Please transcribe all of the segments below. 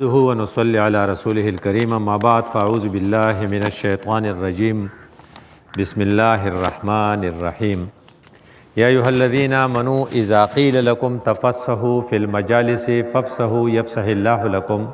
ونصلي على رسوله الكريم أما بعد فأعوذ بالله من الشيطان الرجيم بسم الله الرحمن الرحيم يا أيها الذين آمنوا إذا قيل لكم تفسحوا في المجالس فافسحوا يفسح الله لكم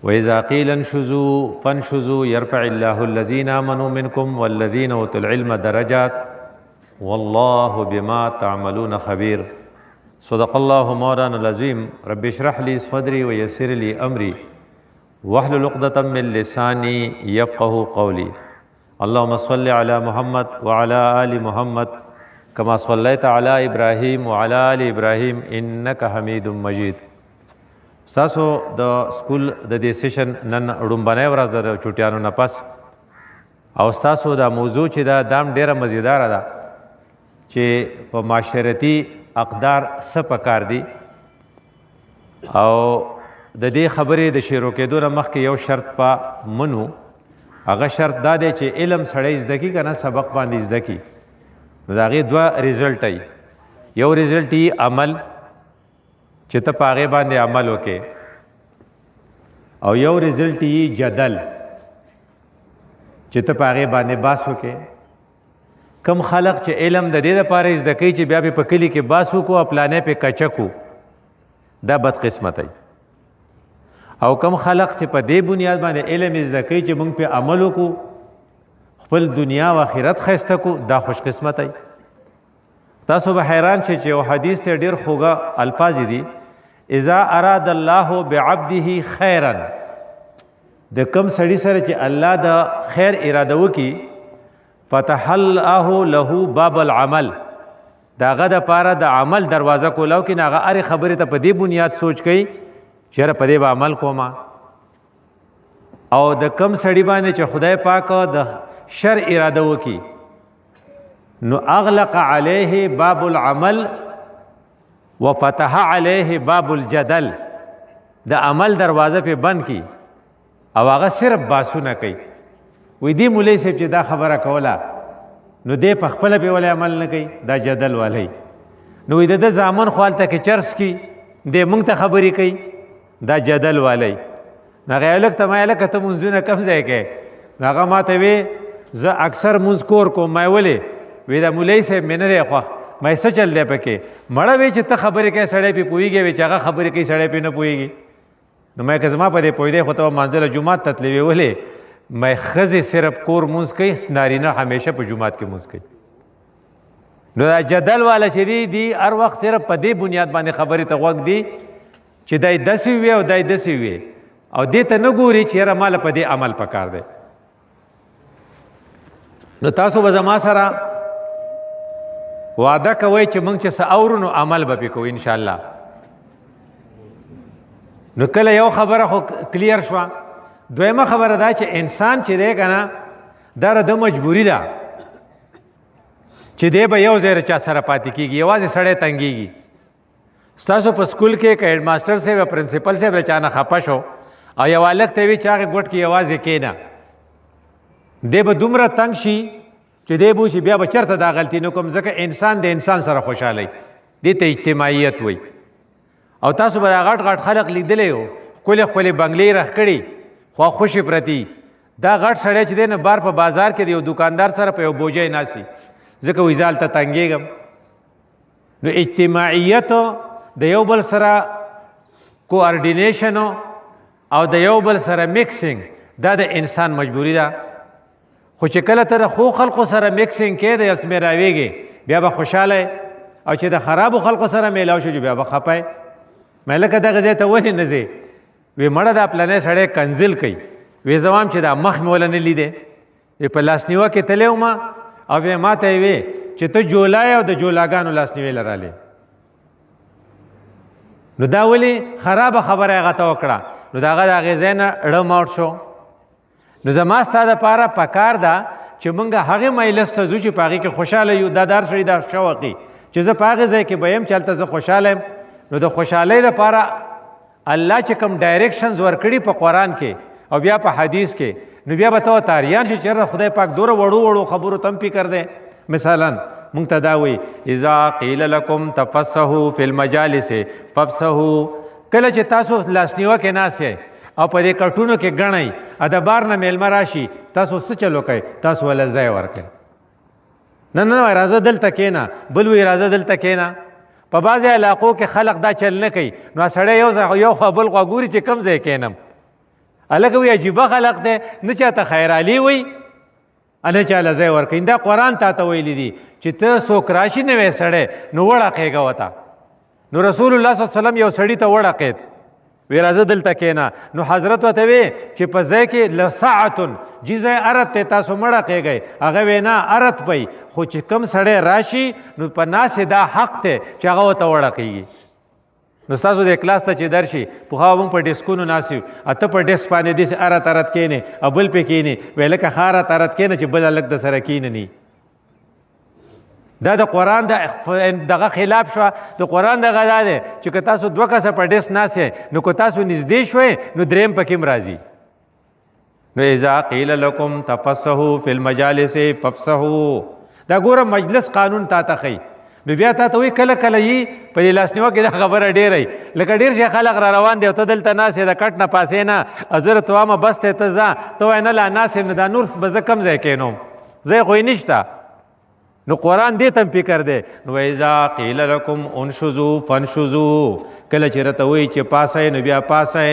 وإذا قيل انشزوا فانشزوا يرفع الله الذين آمنوا منكم والذين أوتوا العلم درجات والله بما تعملون خبير صدق الله مولانا العظيم رب اشرح لي صدري ويسر لي امري واحلل عقدة من لساني يفقهوا قولي اللهم صل على محمد وعلى ال محمد كما صليت على ابراهيم وعلى ال ابراهيم انك حميد مجيد. تاسو د سکول د دې سیشن نن رومبنه ورځ د چټیانو نه پس او تاسو دا موضوع چې دا دام ډیره مزیدار ده چې په معاشرتي اقدار څه پکار دي او د دې خبرې د شروع کېدو نه مخکې یو شرط په منو هغه شرط دا دی چې علم سړی زده کي که نه سبق باندې زده کي نو د هغې دوه ریزلټ ای یو ریزلټ یي عمل چې ته په هغې باندې عمل وکې او یو ریزلټ یي جدل چې ته په هغې باندې بحث وکې. کم خلق چې علم د دې لپاره زده کوي چې بیا په کلي کې باس وکړو او پلانې په کچکو دا بدقسمت دی او کم خلق چې په دې بنیاد باندې علم زده کوي چې موږ په عمل وکړو خپل دنیا او آخرت ښایسته کړو دا خوش قسمت دی. تاسو به حیران شئ چې یو حدیث ته ډېر خوږه الفاظ دي اذا اراد الله بعبده خیرا د کم سړي سره چې الله د خیر اراده وکړي فتح الله له باب العمل دا غد پاره د عمل دروازه کولاو کې ناغه اری خبره ته په دې بنیاد سوچ کوي چې په دې به عمل کوما او د کم سړی باندې چې خدای پاک د شر اراده وکي نو اغلق عليه باب العمل وفتح عليه باب الجدل د عمل دروازه په بند کی او هغه صرف باسونه کوي وی دی مولوی صاحب چې دا خبره کوله نو دی په خپله پې ولې عمل نه کوي دا جدل والی نو وی د ده زامن خو هلته کې چرس کی دی موږ ته خبرې کوي دا جدل والی نو هغې هلک ته ما هلکه ته مونځونه کم ځای کوې نو هغه ما ته وی زه اکثر مونځ کور کوم ما ولې وی دا مولوی صاحب مې نه دی خوښ ما څه چل دی پکې مړه وی چې ته خبرې کوې سړی پې پوهېږي وی چې هغه خبرې کوي سړی پې نه پوهېږي نو ما که زما په دې پوهېدی خو ته به مانځله جومات ته تلې وی ولې میں خزی صرف کور مونځ کوي نارینه همیشه په جومات کې مونځ کوي. نو دا جدل والا چې دی هر وخت صرف په دې بنیاد باندې خبرې ته غوږ دی چې دای داسې وي او دای داسې وي او دې ته نه ګوري چې یاره ماله په دې عمل پکار دی. نو تاسو به زما سره وعده کوئ چې موږ چې څه اورو نو عمل به پې کوو انشاءالله. نو کله یو خبره خو کلیر شوه دویمه خبره دا چې انسان چې دی که نه دا د مجبوري ده چې دی به یو ځای چا سره پاتې کېږي یوازې سړی تنګېږي. ستاسو په سکول کې که هیډ ماسټر صاحب یا پرنسپل صاحب له چا نه خفه شو او یو هلک ته وي چې هغې ګوټ کې یوازې کښېنه دی به دومره تنګ شي چې دی به وشي بیا به چېرته دا غلطي نه کوم ځکه انسان د انسان سره خوشحالی دې ته اجتماعیت وایي. او تاسو به دا غټ غټ خلق لیدلی و ښکلې ښکلې بنګلې رخ کړي خوا خوشي پرتی دا غټ سړی چې دی نه بار په بازار کې د یو دکاندار سره په یو بوجۍ ناسي ځکه وایي زه هلته تنګېږم. نو اجتماعیت د یو بل سره کوارډینیشن او د یو بل سره میکسینګ دا د انسان مجبوري ده. خو چې کله ته د ښو خلقو سره میکسینګ کې د اسمې راویږې بیا به خوشحاله او چې د خرابو خلقو سره میلاو شو بیا به خفه مې لکه دغه ځای ته ولې نه ځې وی مړه دا پلانې سړی کنزل کوي وی زوام چې دا مخ مې وله نه لیدې وی په لاسنیوه کې تلی وم او وی ما ته یې وی چې ته جولا یې او د جولاګانو لاسنیوې لرالې نو دا ولې خرابه خبره هغه ته وکړه نو د هغه د هغې ځای نه ړه موټ شو. نو زما ستا دپاره پکار ده چې موږ هغې مجلس ته ځو چې په هغې کې خوشحاله یو دا دار سړي دا شوقي چې زه په هغې ځای کې به یم چې هلته زه خوشحاله یم. نو د خوشحالۍ لپاره الله چې کوم ډایرکشنز ورکړي په قرآن کې او بیا په حدیث کې نو بیا به ته تاریان شي چې خدای پاک دوره وړو وړو خبرو تم فکر دی. مثلا مونږ ته دا وایي اذا قیل لکم تفسحوا فی المجالس فافسحوا کله چې تاسو لاسنیوه کې ناست یې او په دې کټونو کې ګڼئ ا د بار نه میلمه راشي تاسو څه چلو کوئ تاسو وله ځای ورکړئ نه نه راځه دلته کښېنه بل وایي راځه دلته کښېنه په بعضې علاقو کې خلق دا چل نه کوي نو سړی یو خوا بل خوا ګوري چې کوم ځای کښېنم هلکه وایي عجیبه خلق دی نه چاته خیرعلي وایي نه چاله ځای ورکوي دا قرآن تا ته ویلی دي چې ته څوک راشي نوی سړی نو وړقېږه ورته نو رسول الله صلی الله علیه وسلم یو سړي ته وړقېد وی راځه دلته کښېنه نو حضرت ورته وی چې په ځای کې لساعتن جی ځای ارت دی تاسو مړه کېږئ هغه وی نه ارت پئ خو چې کوم سړی راشي نو په ناسې دا حق دی چې هغه ورته وړقېږي نو ستاسو د کلاس ته چې درشي پخوا موږ په ډیسکونو ناست یو ته په ډیسک باندې داسې ارت کښېنې او بل پې کښېنې وی لکه ښه ارت کښېنه چې بل هلک د سره کښېنني دا د قرآن دغه خلاف شوه د قرآن دغه دا دی چې که تاسو دوه کسه په ډیسک ناست نو که تاسو نږدې شوئ نو دریم پکې هم راځي نو اذا قیل لکم تفسحوا فی المجالس فافسحوا دا ګوره مجلس قانون تا ته ښیي نو بیا تا ته وایي کله کله یي په دې لاسنیوه کې دا خبره ډېره لکه ډېر شي خلک را روان دی او ته دلته ناست د کټ نه پاسې نه زه ته وامه بس دی ته ځه ته وایې نه لا ناست یم نو دا نور به زه کوم ځای کښېنوم ځای خو یې نشته نو قرآن دې ته هم فکر دی نو اذا قیل لکم انشزوا فانشزوا کله چې راته وایي چې پاسئ نو بیا پاسئ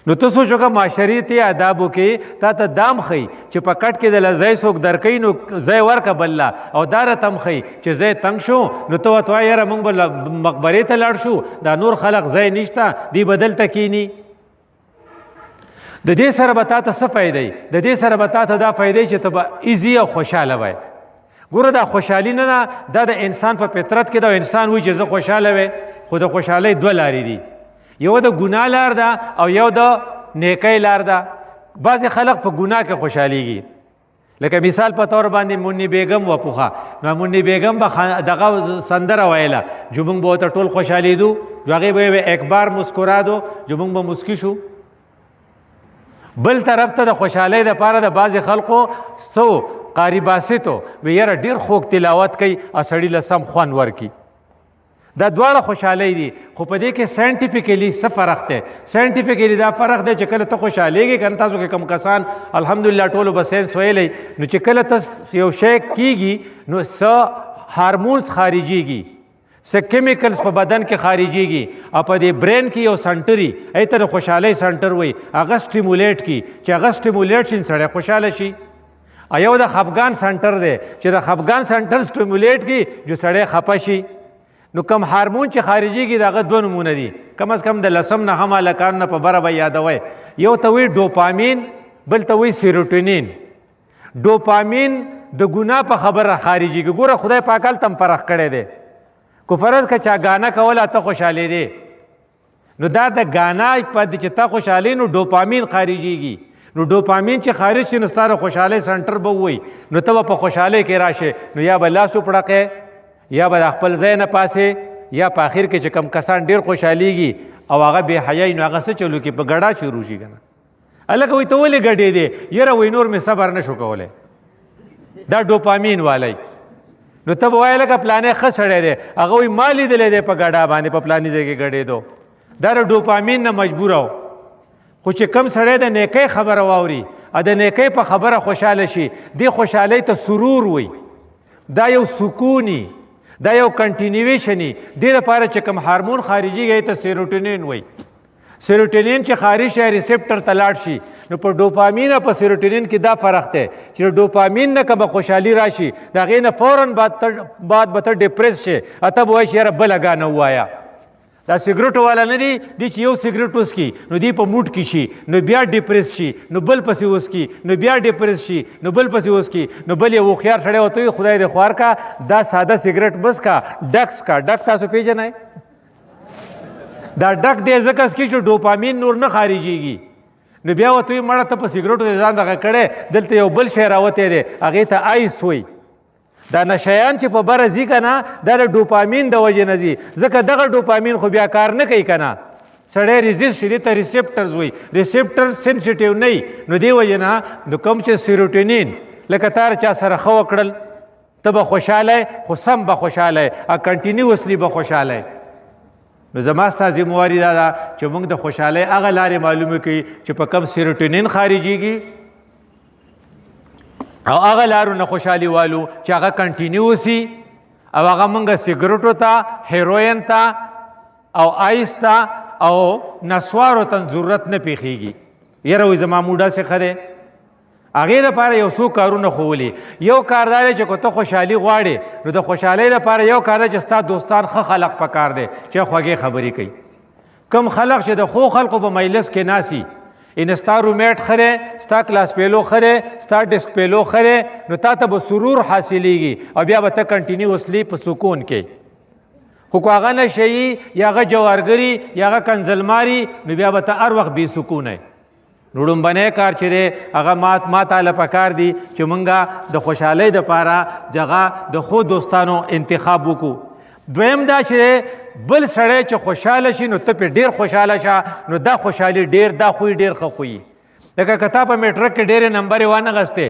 نو ته سوچ وکړه معاشرتي آدابو کې تا ته دام ښیي چې په کټ کې دله ځای څوک درکوي نو ځای ورکه بل او دا راته هم ښیي چې ځای تنګ شو نو ته ورته وایې یاره موږ به مقبرې ته لاړ شو دا نور خلق ځای نشته دی به دلته کښېني د دې سره به تا ته څه فایده د دې سره به تا ته دا فایده چې ته به ایزي او خوشحاله وای ګوره دا خوشحالي نه ده دا د انسان په فطرت کې دا انسان وایي چې زه خوشحاله وی خو د خوشحالۍ دوه لارې دي یو د ګناه لار ده او یو د نیکۍ لار ده بعضې خلق په ګناه کې خوشحالیږي لکه مثال په طور باندې منی بیگم و پوخه نو منی بیگم به دغه سندره ویله جو موږ به ورته ټول خوشحالېدو جو هغې به یې ایک بار مسکرا دو جو موږ به مسکي شو بل طرف ته د خوشحالۍ دپاره د بعضې خلقو څو قاري باسطو وی یاره ډېر خوږ تلاوت کوي او سړي له سم خوند ورکي دا دواړه خوشحالۍ دي خو په دې کې ساینټیفیکلی څه فرق دی ساینټیفیکلی دا فرق دی چې کله ته خوشحالېږې که نه تاسو کې کم کسان الحمدلله ټولو به ساینس ویلی نو چې کله ته یو شی کېږي نو څه هارمونز خارجېږي څه کیمیکلز په بدن کې خارجېږي او په دې برین کې یو سنټري هغې ته د خوشحالۍ سنټر وایي هغه سټیمولیټ کي چې هغه سټیمولیټ شي سړی خوشحاله شي یو د خفګان سنټر دی چې د خفګان سنټر سټیمولیټ کي جو سړی خفه شي نو کم هارمون چې خارجېږي د هغه دوه نومونه دي کم از کم د لسم نه هم هلکانو نه په بره به یادوئ یو ته وایي ډوپامین بل ته وایي سیروټونین ډوپامین د ګناه په خبره خارجېږي ګوره خدای پاک هلته هم فرق کړی دی کو فرض که چا ګانه کوله ته خوشحالېدې نو دا د ګانا په چې ته خوشحالې نو ډوپامین خارجېږي نو ډوپامین چې خارج شي نو ستا د خوشحالۍ سنټر به ووایي نو ته به په خوشحالۍ کې راشې نو یا به لاس وپړقې یا به د خپل ځای نه پاسې یا په آخر کې چې کم کسان ډېر خوشحالېږي او هغه بې حیایي نو هغه څه چلو کې په ګډا شروع شي که نه هلکه وایي ته ولې ګډېدې یاره وایي نور مې صبر نه شو کولی دا ډوپامین والی نو ته به وایې لکه پلانی ښه سړی دی هغه وایي ما لیدلی دی په ګډا باندې په پلاني ځای کې ګډېدو دا د ډوپامین نه مجبوره و خو چې کم سړی د نیکۍ خبره واوري او د نیکۍ په خبره خوشحاله شي دې خوشحالۍ ته سرور وایي دا یو سکوني دا یو کنټینیویشني دې لپاره چې کوم هارمون خارجېږي ته سیروټونین وایي سیروټونین چې خارج شي ریسپټر ته لاړ شي نو په ډوپامین او په سیروټونین کې دا فرق دی چې ډوپامین نه کومه خوشحالي راشي د هغې نه فوراً بعد به ته ډپریس شې ته به وایي چې یاره بله ګانه ووایه دا سګرټو والا نه دي دی چې یو سګرټ وڅکي نو دی په موټ کې شي نو بیا ډپریس شي نو بل پسې وڅکي نو بیا ډپریس شي نو بل پسې وڅکي نو بل یې هوښیار سړی ورته وي خدای دې خوار کا دا ساده سګرټ بس کا ډکس کا ډک تاسو پیژنئ دا ډک دی ځکه څکي چې ډوپامین نور نه خارجېږي نو بیا ورته وي مړه ته په سګرټو دې ځان دغه کړی دلته یو بل شی راوتی دی هغې ته آیس وایي دا نشیان چې په بره ځي که نه دا د ډوپامین د وجې نه ځي ځکه دغه ډوپامین خو بیا کار نه کوي که نه سړی ریزیست شي دې ته ریسپټرز وایي ریسپټر سینسیټیو نه وي نو دې وجې نه د کوم چې سیروټونین لکه تا چا سره ښه وکړل ته به خوشحاله خو سم به خوشحاله او کنټینیوسلی به خوشحاله نو زما ستا ذمہواري دا ده چې موږ د خوشحالۍ هغه لارې معلومه کړي چې په کم سیروټونین خارجېږي او هغه لارو نه خوشحالي والو چې هغه کنټینیو وسي او هغه موږ سګرټو ته هیروین ته او آیس ته او نسوارو ته ضرورت نه پیښیږي. یاره وایي زما موډه څخه دی هغې لپاره یو څو کارونه ښولي. یو کار دا دی چې که ته خوشحالي غواړې نو د خوشحالۍ لپاره یو کار دی چې ستا دوستان ښه خلق پکار دی چې خوږې خبرې کوي. کم خلق چې د ښو خلقو په مجلس کې ناسي ان ستا رومیټ ښه دی ستا کلاس پیلو ښه دی ستا ډسک پیلو ښه دی نو تا ته به سرور حاصلیږي او بیا به ته کنټینیوسلی په سکون کې. خو که هغه نشه یي یا هغه جوارګري یا هغه کنزلماري نو بیا به ته هر وخت بې سکونه یې. نو ړومبنی کار چې دی هغه ما تاله پکار دي چې مونږ د خوشحالۍ دپاره هغه د ښو دوستانو انتخاب وکړو. دویم دا چې بل سړی چې خوشحاله شي نو ته پې ډېر خوشحاله شه نو دا خوشحالي ډېر دا خوی ډېر ښه خوي. لکه که تا په میټرک کې ډېرې نمبرې وانغستې